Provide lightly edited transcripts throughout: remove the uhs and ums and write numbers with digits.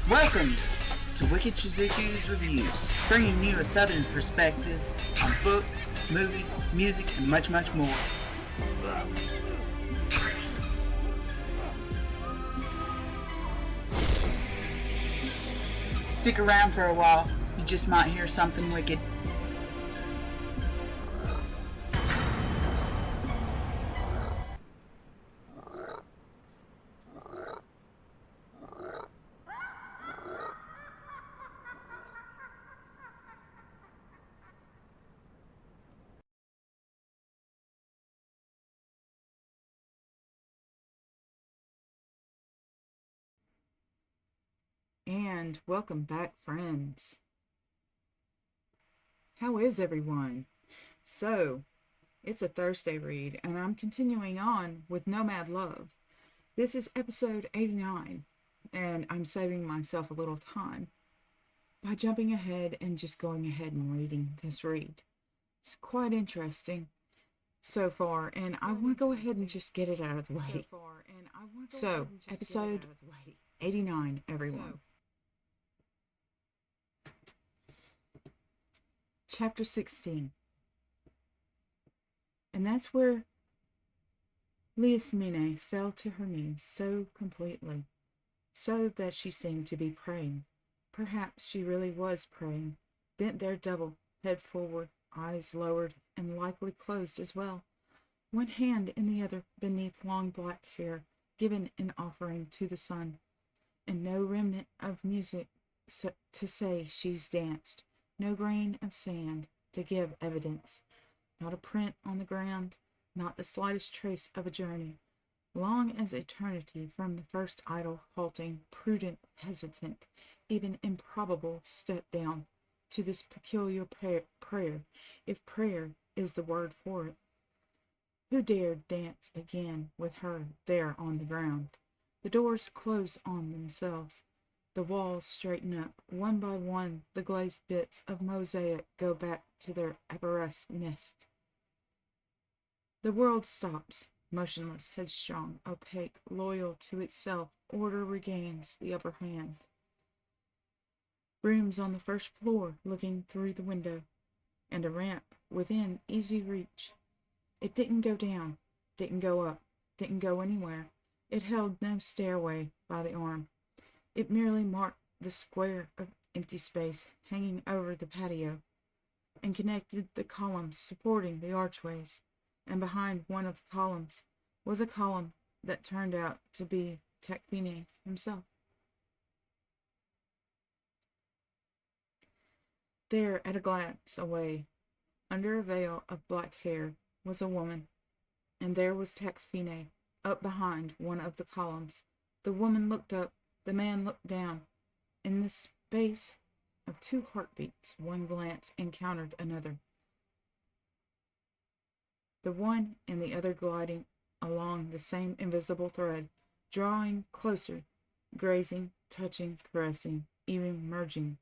Welcome to Wickedshizuku's Reviews, bringing you a southern perspective on books, movies, music, and much, much more. Stick around for a while, you just might hear something wicked. And welcome back, friends. How is everyone? So, it's a Thursday read, and I'm continuing on with Nomad Love. This is episode 89, and I'm saving myself a little time by jumping ahead and just going ahead and reading this read. It's quite interesting so far, and I want to go ahead and just get it out of the way. So, episode 89, everyone. Chapter 16. And that's where Liasmine fell to her knees so completely, so that she seemed to be praying. Perhaps she really was praying, bent there double, head forward, eyes lowered, and likely closed as well, one hand in the other beneath long black hair, given in offering to the sun, and no remnant of music to say she's danced, no grain of sand to give evidence, not a print on the ground, not the slightest trace of a journey, long as eternity from the first idle, halting, prudent, hesitant, even improbable step down to this peculiar prayer, if prayer is the word for it. Who dared dance again with her there on the ground? The doors close on themselves. The walls straighten up. One by one, the glazed bits of mosaic go back to their arabesque nest. The world stops, motionless, headstrong, opaque, loyal to itself. Order regains the upper hand. Rooms on the first floor looking through the window, and a ramp within easy reach. It didn't go down, didn't go up, didn't go anywhere. It held no stairway by the arm. It merely marked the square of empty space hanging over the patio, and connected the columns supporting the archways. And behind one of the columns was a column that turned out to be Takfine himself. There, at a glance away, under a veil of black hair, was a woman, and there was Takfine, up behind one of the columns. The woman looked up, the man looked down. In the space of 2 heartbeats, one glance encountered another. The one and the other gliding along the same invisible thread, drawing closer, grazing, touching, caressing, even merging.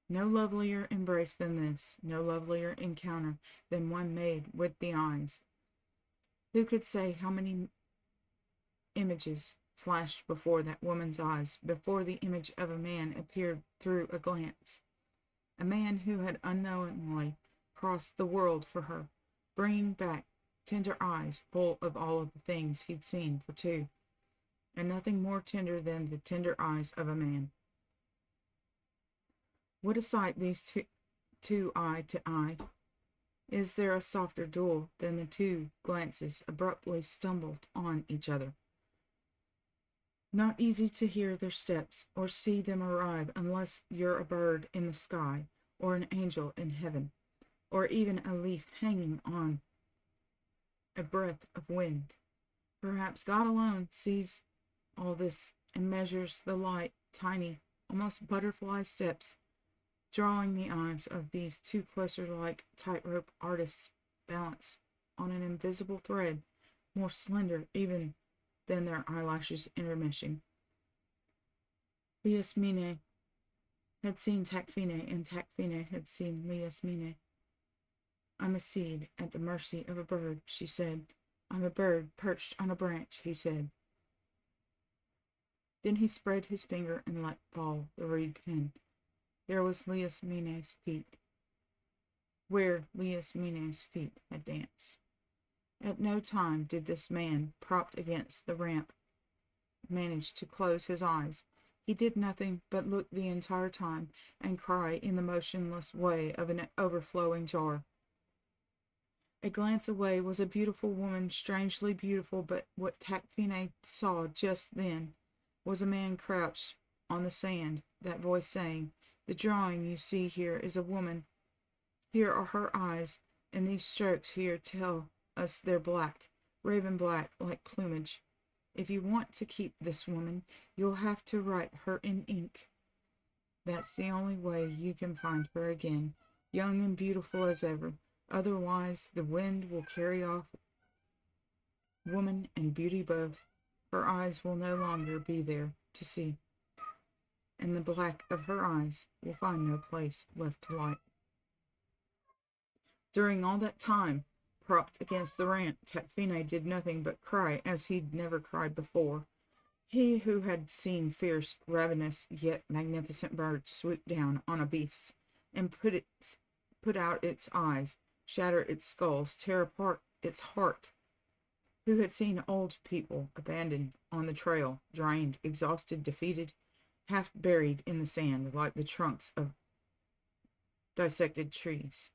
No lovelier embrace than this, no lovelier encounter than one made with the eyes. Who could say how many images flashed before that woman's eyes, before the image of a man appeared through a glance? A man who had unknowingly crossed the world for her, bringing back tender eyes full of all of the things he'd seen for 2, and nothing more tender than the tender eyes of a man. What a sight, these two eye to eye! Is there a softer duel than the 2 glances abruptly stumbled on each other? Not easy to hear their steps or see them arrive unless you're a bird in the sky, or an angel in heaven, or even a leaf hanging on a breath of wind. Perhaps God alone sees all this and measures the light, tiny, almost butterfly steps, drawing the eyes of these 2 closer like tightrope artists balanced on an invisible thread, more slender even than their eyelashes intermeshing. Liasmine had seen Takfine, and Takfine had seen Liasmine. I'm a seed at the mercy of a bird, she said. I'm a bird perched on a branch, he said. Then he spread his finger and let fall the reed pen. There was Lias Mine's feet, where Lias Mine's feet had danced. At no time did this man, propped against the ramp, manage to close his eyes. He did nothing but look the entire time and cry in the motionless way of an overflowing jar. A glance away was a beautiful woman, strangely beautiful, but what Tacfine saw just then was a man crouched on the sand, that voice saying, "The drawing you see here is a woman. Here are her eyes, and these strokes here tell us they're black, raven black, like plumage. If you want to keep this woman, you'll have to write her in ink. That's the only way you can find her again, young and beautiful as ever. Otherwise, the wind will carry off woman and beauty both. Her eyes will no longer be there to see, and the black of her eyes will find no place left to light." During all that time, propped against the ramp, Tacfine did nothing but cry as he'd never cried before. He who had seen fierce, ravenous, yet magnificent birds swoop down on a beast and put out its eyes, shatter its skulls, tear apart its heart, who had seen old people abandoned on the trail, drained, exhausted, defeated, half buried in the sand like the trunks of dissected trees,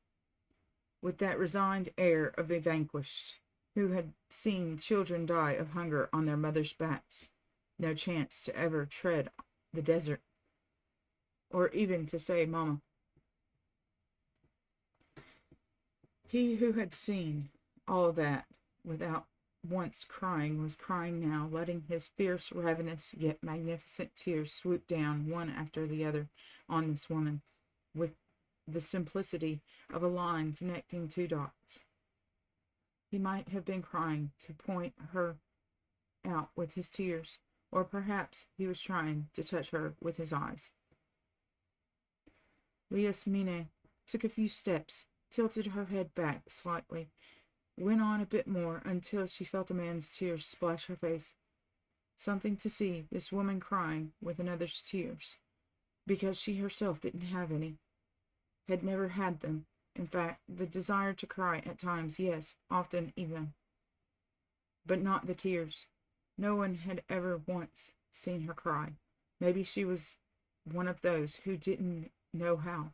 with that resigned air of the vanquished, who had seen children die of hunger on their mothers' backs, no chance to ever tread the desert, or even to say mama. He who had seen all that without once crying was crying now, letting his fierce, ravenous, yet magnificent tears swoop down one after the other on this woman, with the simplicity of a line connecting two dots. He might have been crying to point her out with his tears, or perhaps he was trying to touch her with his eyes. Lias Mine took a few steps, tilted her head back slightly, went on a bit more until she felt a man's tears splash her face. Something to see this woman crying with another's tears, because she herself didn't have any, had never had them. In fact, the desire to cry at times, yes, often even, but not the tears. No one had ever once seen her cry. Maybe she was one of those who didn't know how,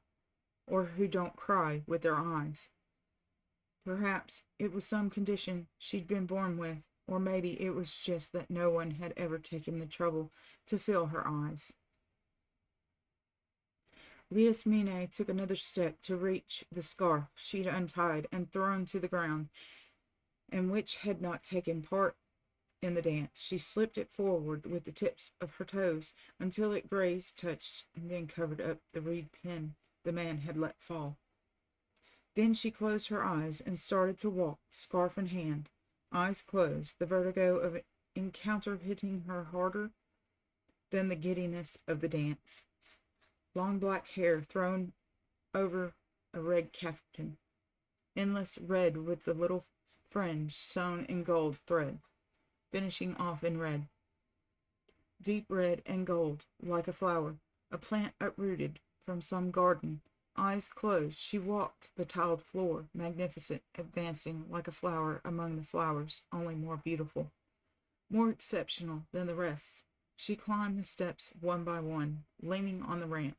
or who don't cry with their eyes. Perhaps it was some condition she'd been born with, or maybe it was just that no one had ever taken the trouble to fill her eyes. Lias Mine took another step to reach the scarf she'd untied and thrown to the ground, and which had not taken part in the dance. She slipped it forward with the tips of her toes until it grazed, touched, and then covered up the reed pen the man had let fall. Then she closed her eyes and started to walk, scarf in hand, eyes closed, the vertigo of encounter hitting her harder than the giddiness of the dance. Long black hair thrown over a red caftan, endless red with the little fringe sewn in gold thread, finishing off in red. Deep red and gold, like a flower, a plant uprooted from some garden. Eyes closed, she walked the tiled floor, magnificent, advancing like a flower among the flowers, only more beautiful, more exceptional than the rest. She climbed the steps one by one, leaning on the ramp,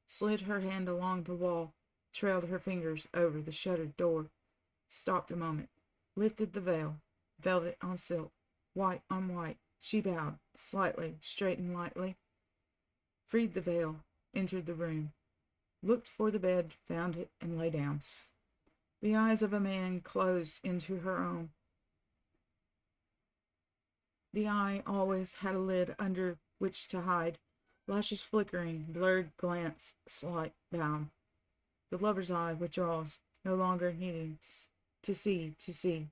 slid her hand along the wall, trailed her fingers over the shuttered door, stopped a moment, lifted the veil, velvet on silk, white on white. She bowed, slightly, straightened lightly, freed the veil, entered the room, looked for the bed, found it, and lay down. The eyes of a man closed into her own. The eye always had a lid under which to hide, lashes flickering, blurred glance, slight bow. The lover's eye withdraws, no longer needing to see.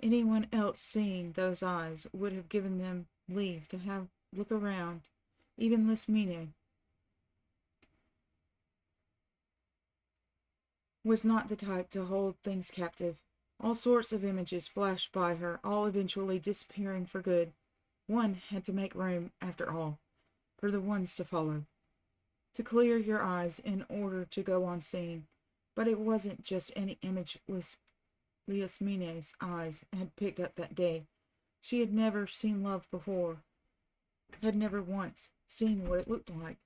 Anyone else seeing those eyes would have given them leave to have look around. Even Lias Mine was not the type to hold things captive. All sorts of images flashed by her, all eventually disappearing for good. One had to make room, after all, for the ones to follow, to clear your eyes in order to go on seeing. But it wasn't just any image Liasmine's eyes had picked up that day. She had never seen love before, had never once seen what it looked like.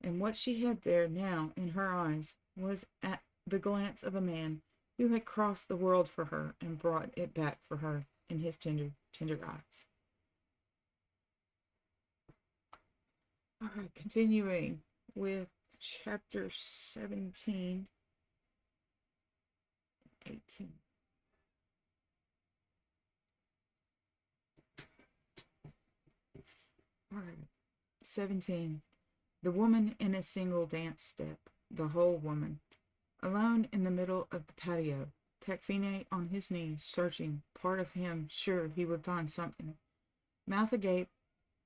And what she had there now in her eyes was at the glance of a man who had crossed the world for her and brought it back for her in his tender, tender eyes. All right, continuing with chapter 17, 18. All right, 17. The woman in a single dance step, the whole woman, alone in the middle of the patio, Tecfine on his knees, searching, part of him sure he would find something. Mouth agape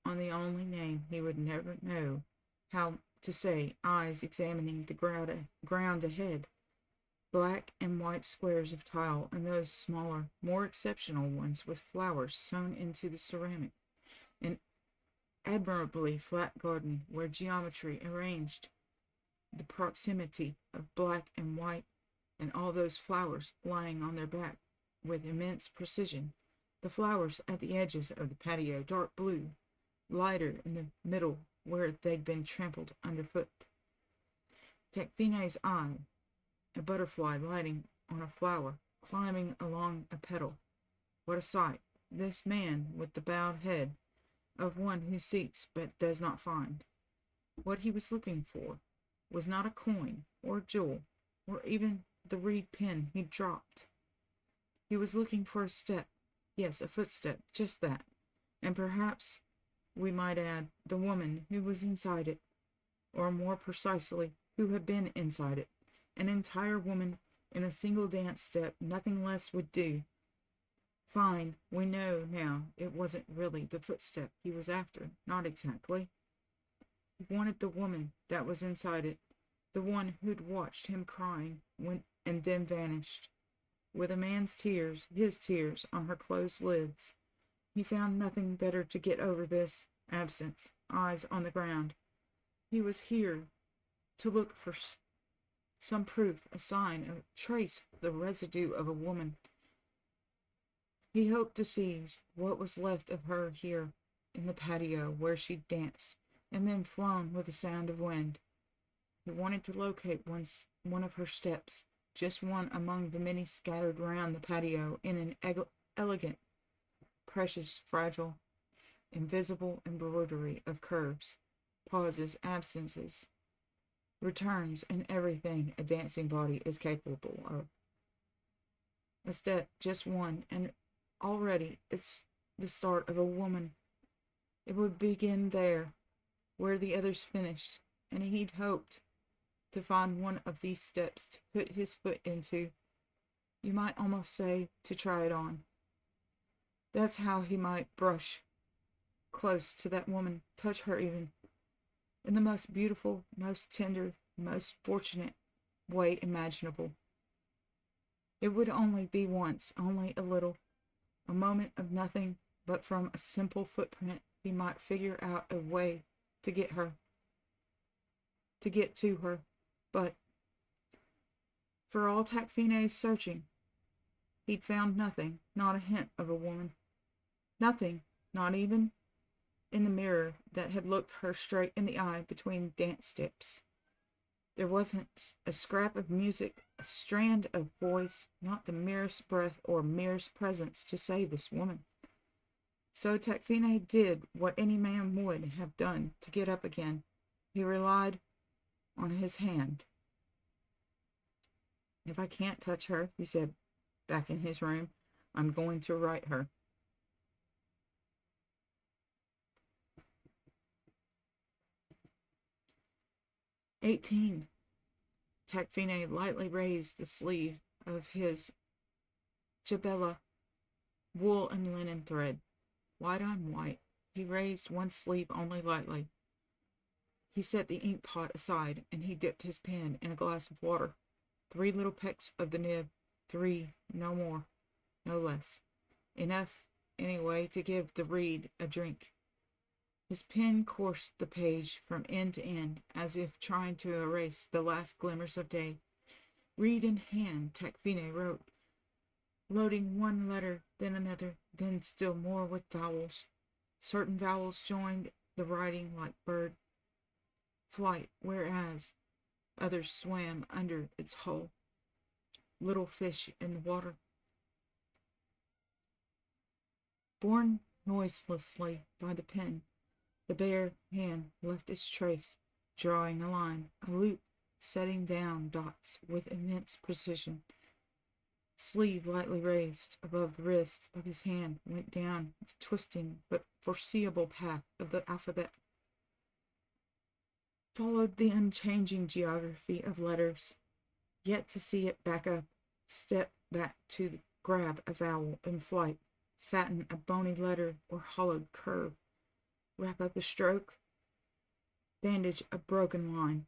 on the only name he would never know how to say, eyes examining the ground ahead. Black and white squares of tile, and those smaller, more exceptional ones with flowers sewn into the ceramic. An admirably flat garden where geometry arranged the proximity of black and white, and all those flowers lying on their back with immense precision. The flowers at the edges of the patio, dark blue, lighter in the middle where they'd been trampled underfoot. Tecfine's eye, a butterfly lighting on a flower, climbing along a petal. What a sight! This man with the bowed head of one who seeks but does not find. What he was looking for was not a coin or a jewel or even the reed pen he'd dropped. He was looking for a step, yes, a footstep, just that, and perhaps we might add the woman who was inside it, or more precisely, who had been inside it. An entire woman in a single dance step, nothing less would do. Fine, we know now it wasn't really the footstep he was after, not exactly. He wanted the woman that was inside it, the one who'd watched him crying and then vanished. With a man's tears, his tears, on her closed lids, he found nothing better to get over this absence, eyes on the ground. He was here to look for some proof, a sign, a trace, the residue of a woman. He hoped to seize what was left of her here in the patio where she'd danced, and then flown with the sound of wind. He wanted to locate one of her steps, just one among the many scattered round the patio in an elegant, precious, fragile, invisible embroidery of curves, pauses, absences, returns, and everything a dancing body is capable of. A step, just one, and already it's the start of a woman. It would begin there, where the others finished, and he'd hoped to find one of these steps to put his foot into. You might almost say to try it on. That's how he might brush close to that woman, touch her even, in the most beautiful, most tender, most fortunate way imaginable. It would only be once, only a little, a moment of nothing, but from a simple footprint he might figure out a way to get to her. But for all Tacfine's searching, he'd found nothing, not a hint of a woman. Nothing, not even in the mirror that had looked her straight in the eye between dance steps. There wasn't a scrap of music, a strand of voice, not the merest breath or merest presence to say this woman. So Tacfine did what any man would have done to get up again. He relied on his hand. If I can't touch her, he said, back in his room, I'm going to write her. "18. Tacfine lightly raised the sleeve of his jabella, wool and linen thread, white on white. He raised one sleeve only lightly. He set the ink pot aside, and he dipped his pen in a glass of water. 3 little pecks of the nib. 3, no more, no less. Enough, anyway, to give the reed a drink. His pen coursed the page from end to end, as if trying to erase the last glimmers of day. Reed in hand, Tacfine wrote, loading one letter, then another, then still more with vowels. Certain vowels joined the writing like bird flight, whereas others swam under its hull. Little fish in the water. Borne noiselessly by the pen, the bare hand left its trace, drawing a line, a loop, setting down dots with immense precision. Sleeve lightly raised above the wrist of his hand went down the twisting but foreseeable path of the alphabet. Followed the unchanging geography of letters, yet to see it back up, step back to grab a vowel in flight, fatten a bony letter or hollowed curve, wrap up a stroke, bandage a broken line.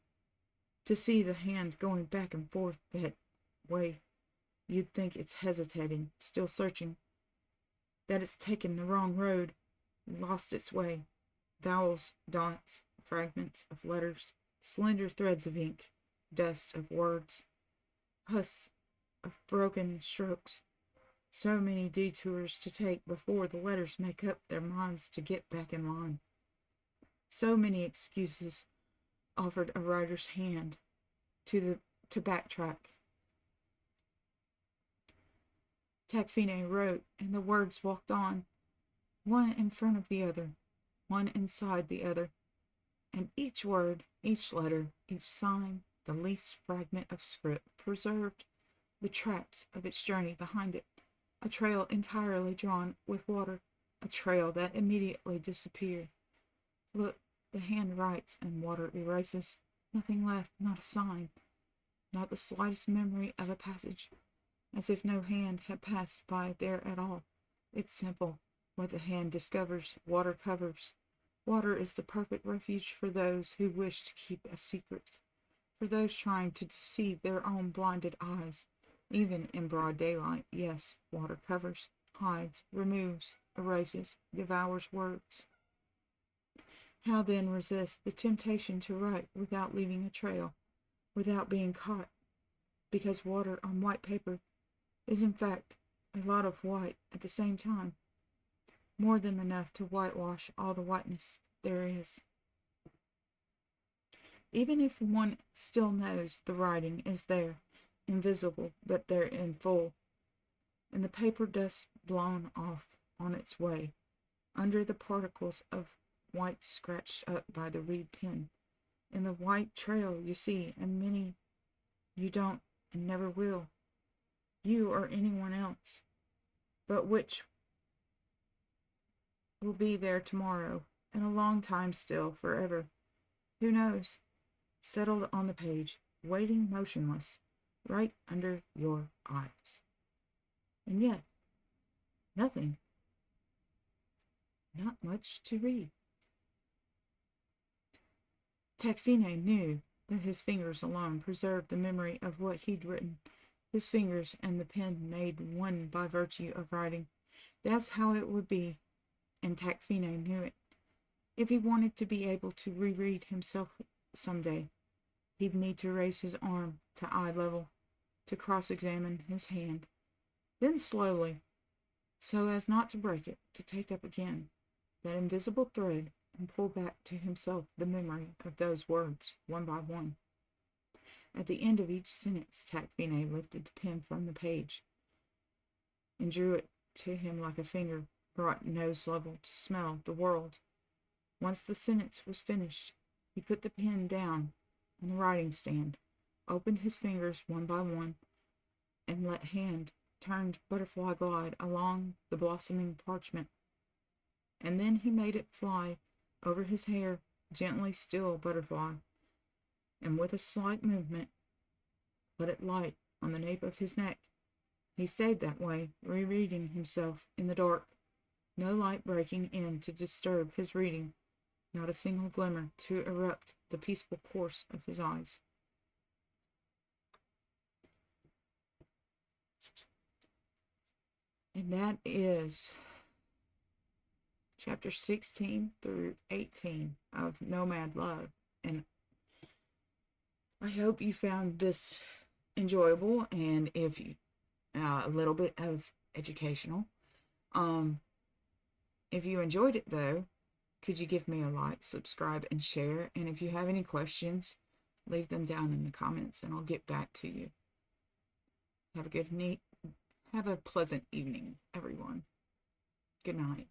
To see the hand going back and forth that way, you'd think it's hesitating, still searching, that it's taken the wrong road, lost its way. Vowels, dots, fragments of letters, slender threads of ink, dust of words, pus of broken strokes. So many detours to take before the letters make up their minds to get back in line. So many excuses offered a writer's hand to backtrack. Tacfine wrote, and the words walked on, one in front of the other, one inside the other, and each word, each letter, each sign, the least fragment of script, preserved the tracks of its journey behind it, a trail entirely drawn with water, a trail that immediately disappeared. Look, the hand writes and water erases, nothing left, not a sign, not the slightest memory of a passage, as if no hand had passed by there at all. It's simple. What the hand discovers, water covers. Water is the perfect refuge for those who wish to keep a secret, for those trying to deceive their own blinded eyes, even in broad daylight. Yes, water covers, hides, removes, erases, devours words. How then resist the temptation to write without leaving a trail, without being caught? Because water on white paper is in fact a lot of white at the same time, more than enough to whitewash all the whiteness there is. Even if one still knows the writing is there, invisible, but there in full, and the paper dust blown off on its way, under the particles of white scratched up by the reed pen, in the white trail you see, and many you don't and never will, you or anyone else, but which will be there tomorrow, and a long time still, forever. Who knows? Settled on the page, waiting motionless, right under your eyes. And yet, nothing. Not much to read. Tacfine knew that his fingers alone preserved the memory of what he'd written. His fingers and the pen made one by virtue of writing. That's how it would be, and Tacfine knew it. If he wanted to be able to reread himself someday, he'd need to raise his arm to eye level, to cross-examine his hand, then slowly, so as not to break it, to take up again that invisible thread and pull back to himself the memory of those words, one by one. At the end of each sentence, Tacfine lifted the pen from the page and drew it to him like a finger brought nose level to smell the world. Once the sentence was finished, he put the pen down on the writing stand, opened his fingers one by one, and let hand turned butterfly glide along the blossoming parchment. And then he made it fly over his hair, gently still butterfly, and with a slight movement let it light on the nape of his neck. He stayed that way, rereading himself in the dark, no light breaking in to disturb his reading, not a single glimmer to erupt the peaceful course of his eyes. And that is chapter 16 through 18 of Nomad Love. And I hope you found this enjoyable, and if you a little bit of educational. Um, if you enjoyed it though, could you give me a like, subscribe, and share? And if you have any questions, leave them down in the comments, and I'll get back to you. Have a pleasant evening, everyone. Good night.